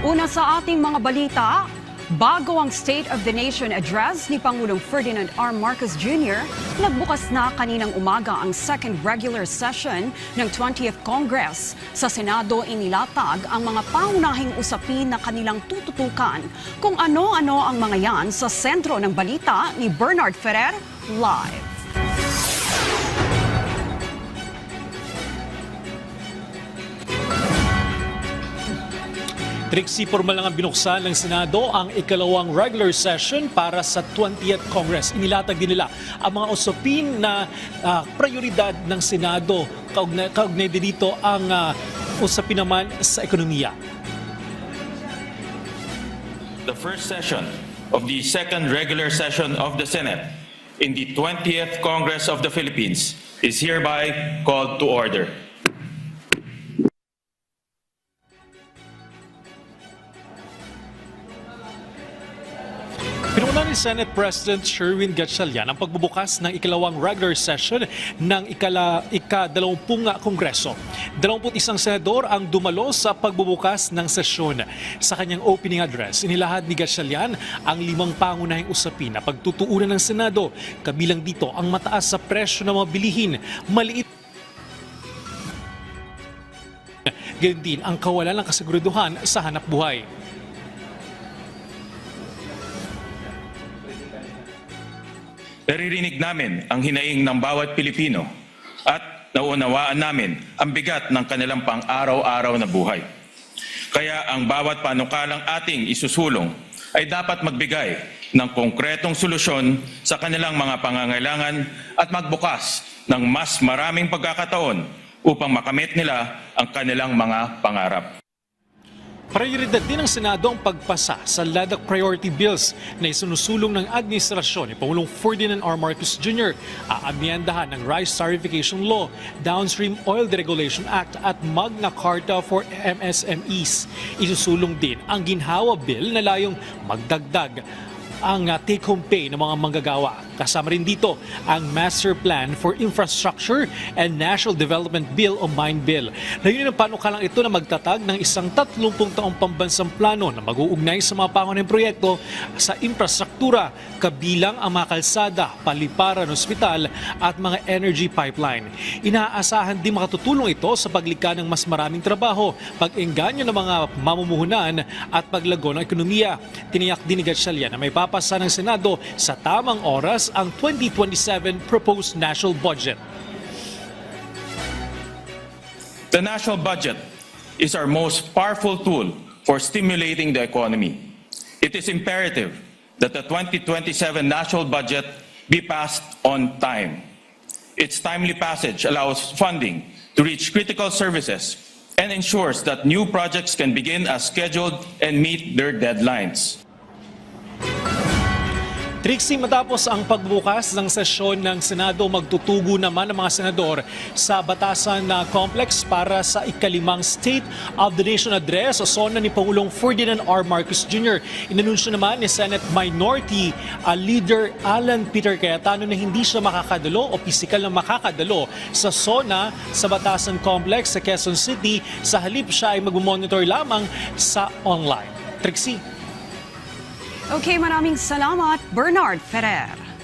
Una sa ating mga balita, bago ang State of the Nation Address ni Pangulong Ferdinand R. Marcos Jr., nagbukas na kaninang umaga ang second regular session ng 20th Congress. Sa Senado, inilatag ang mga pangunahing usapin na kanilang tututukan. Kung ano-ano ang mga yan sa sentro ng balita ni Bernard Ferrer, live. Trixie, formal lang ang binuksan ng Senado ang ikalawang regular session para sa 20th Congress. Inilatag din nila ang mga usapin na prioridad ng Senado. Kaugnay din dito ang usapin naman sa ekonomiya. The first session of the second regular session of the Senate in the 20th Congress of the Philippines is hereby called to order. Pinuna ni Senate President Sherwin Gatchalian ang pagbubukas ng ikalawang regular session ng ika-20 Kongreso. 21 senador ang dumalo sa pagbubukas ng sesyon. Sa kanyang opening address, inilahad ni Gatchalian ang 5 pangunahing usapin na pagtutuunan ng Senado. Kabilang dito ang mataas sa presyo ng mga bilihin, maliit gayon din ang kawalan ng kasiguraduhan sa hanap buhay. Naririnig namin ang hinaing ng bawat Pilipino at nauunawaan namin ang bigat ng kanilang pang-araw-araw na buhay. Kaya ang bawat panukalang ating isusulong ay dapat magbigay ng konkretong solusyon sa kanilang mga pangangailangan at magbukas ng mas maraming pagkakataon upang makamit nila ang kanilang mga pangarap. Prioridad din ng Senado ang pagpasa sa LADAC priority bills na isinusulong ng administrasyon ni Pangulong Ferdinand R. Marcos Jr. Aamyendahan ng Rice Tarification Law, Downstream Oil Deregulation Act at Magna Carta for MSMEs. Isusulong din ang ginhawa bill na layong magdagdag ang take-home pay ng mga manggagawa. Kasama rin dito ang Master Plan for Infrastructure and National Development Bill o MIND Bill. Layunin ng panukalang ito na magtatag ng isang 30 taong pambansang plano na mag-uugnay sa mga pangunahing proyekto sa infrastruktura, kabilang ang mga kalsada, paliparan, ospital at mga energy pipeline. Inaasahan din makatutulong ito sa paglikha ng mas maraming trabaho, pag-engganyo ng mga mamumuhunan at paglago ng ekonomiya. Tiniyak din ni Gatchalian na may papasa ng Senado sa tamang oras ang 2027 proposed national budget. The national budget is our most powerful tool for stimulating the economy. It is imperative that the 2027 national budget be passed on time. Its timely passage allows funding to reach critical services and ensures that new projects can begin as scheduled and meet their deadlines. Trixie, matapos ang pagbukas ng sesyon ng Senado, magtutugo naman ang mga senador sa batasan na complex para sa ikalimang State of the Nation Address o SONA ni Pangulong Ferdinand R. Marcos Jr. Inanunsyo naman ni Senate Minority Leader Alan Peter Cayetano na hindi siya makakadalo o pisikal na makakadalo sa SONA sa batasan complex sa Quezon City. Sa halip siya ay mag-monitor lamang sa online. Trixie. Okay, maraming salamat, Bernard Ferrer.